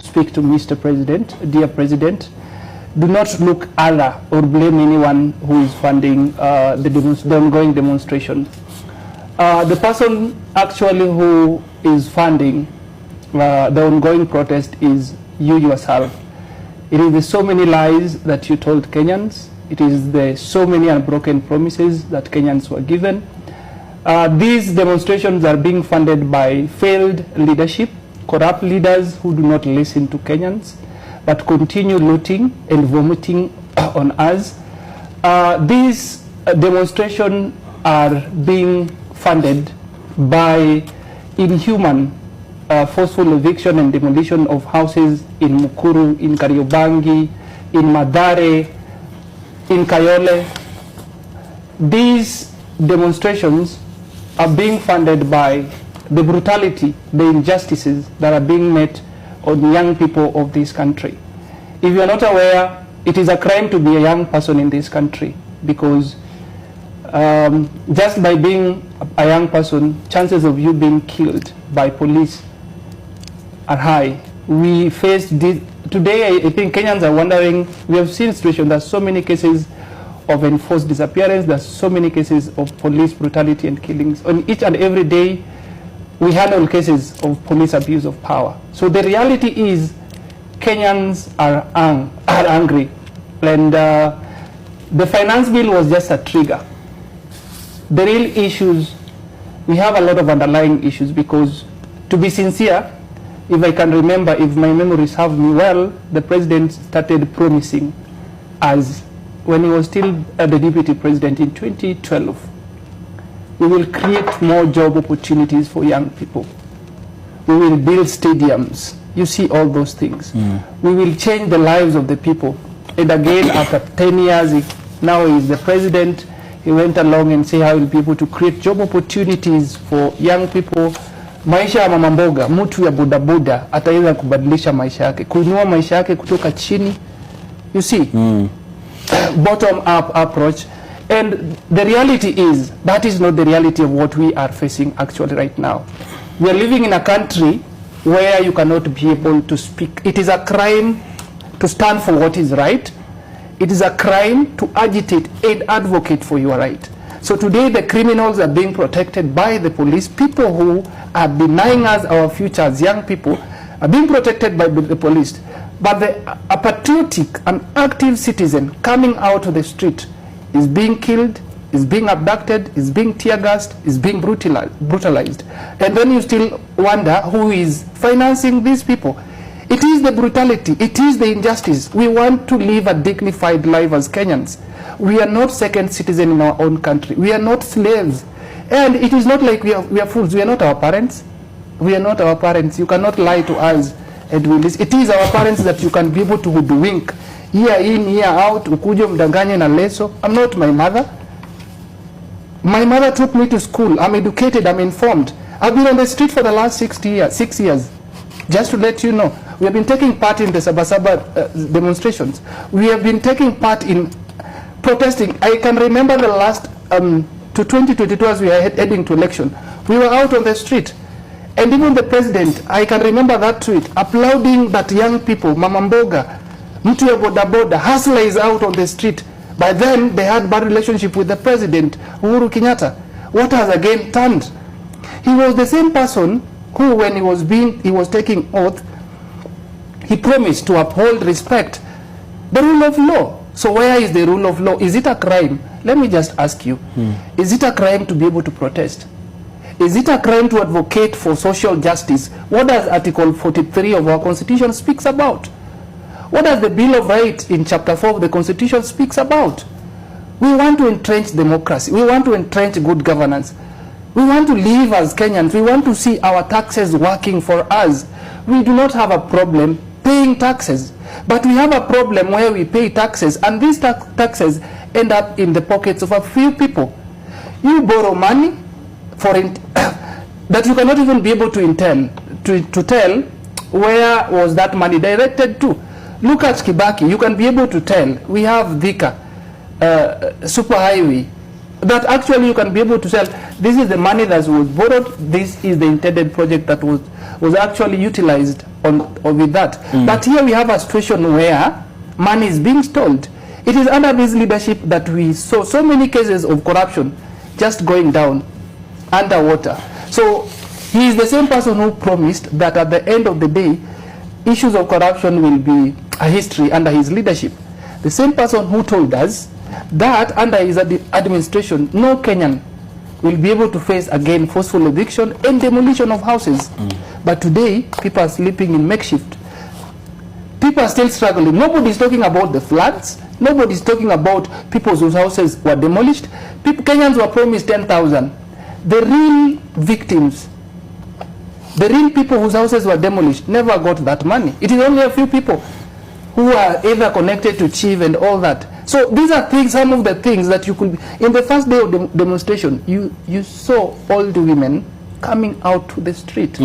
speak to Mr. President, dear President, do not look other or blame anyone who is funding the ongoing demonstration. The person actually who is funding the ongoing protest is you yourself. It is the so many lies that you told Kenyans. It is the so many unbroken promises that Kenyans were given. These demonstrations are being funded by failed leadership, corrupt leaders who do not listen to Kenyans, but continue looting and vomiting on us. These demonstrations are being funded by inhuman forceful eviction and demolition of houses in Mukuru, in Kariobangi, in Mathare, in Kayole. These demonstrations are being funded by the brutality, the injustices that are being met on young people of this country. If you are not aware, it is a crime to be a young person in this country, because just by being a young person, chances of you being killed by police are high. We faced this today. I think Kenyans are wondering, we have seen situations, there's so many cases of enforced disappearance, there's so many cases of police brutality and killings. On each and every day, we handle cases of police abuse of power. So the reality is, Kenyans are angry. And the finance bill was just a trigger. The real issues, we have a lot of underlying issues, because to be sincere, if I can remember, if my memory serves me well, the president started promising us when he was still the deputy president in 2012, we will create more job opportunities for young people. We will build stadiums. You see all those things. We will change the lives of the people. And again, after 10 years, now he is the president. He went along and said how will be able to create job opportunities for young people. Maisha ya mama mboga, mtu ya bodaboda ataweza kubadilisha maisha yake, kuinua maisha yake kutoka chini. You see, bottom up approach. And the reality is, that is not the reality of what we are facing actually right now. We are living in a country where you cannot be able to speak. It is a crime to stand for what is right. It is a crime to agitate and advocate for your right. So today the criminals are being protected by the police. People who are denying us our future as young people are being protected by the police. But a patriotic and active citizen coming out to the street is being killed, is being abducted, is being tear gassed, is being brutalized. And then you still wonder who is financing these people. It is the brutality, it is the injustice. We want to live a dignified life as Kenyans. We are not second citizens in our own country. We are not slaves. And it is not like we are fools. We are not our parents. We are not our parents. You cannot lie to us. And it is our parents that you can be able to hoodwink. Year in, year out, ukuje mdanganye na leso. I'm not my mother. My mother took me to school. I'm educated, I'm informed. I've been on the street for the last 6 years. Just to let you know, we have been taking part in the Sabasaba demonstrations. We have been taking part in protesting. I can remember the last, to 2022 as we are heading to election, we were out on the street. And even the president, I can remember that tweet, applauding that young people, Mama Mboga, mtu ya boda boda, hustler is out on the street. By then, they had bad relationship with the president, Uhuru Kenyatta. What has again turned? He was the same person who, when he was taking oath, he promised to uphold, respect the rule of law. So where is the rule of law? Is it a crime? Let me just ask you, is it a crime to be able to protest? Is it a crime to advocate for social justice? What does Article 43 of our Constitution speaks about? What does the Bill of Rights in Chapter 4 of the Constitution speaks about? We want to entrench democracy. We want to entrench good governance. We want to live as Kenyans. We want to see our taxes working for us. We do not have a problem paying taxes, but we have a problem where we pay taxes and these taxes end up in the pockets of a few people. You borrow money for that you cannot even be able to tell where was that money directed to. Look at Kibaki. You can be able to tell. We have Dhika, super highway, that actually you can be able to sell, this is the money that was borrowed, this is the intended project that was actually utilized with that. But here we have a situation where money is being stalled. It is under his leadership that we saw so many cases of corruption just going down underwater. So he is the same person who promised that at the end of the day, issues of corruption will be a history under his leadership. The same person who told us that under his administration, no Kenyan will be able to face again forceful eviction and demolition of houses. But today, people are sleeping in makeshift. People are still struggling. Nobody is talking about the floods. Nobody is talking about people whose houses were demolished. Kenyans were promised 10,000. The real victims, the real people whose houses were demolished, never got that money. It is only a few people who are either connected to chief and all that. So these are things, some of the things that you could, in the first day of the demonstration, you saw all the women coming out to the street.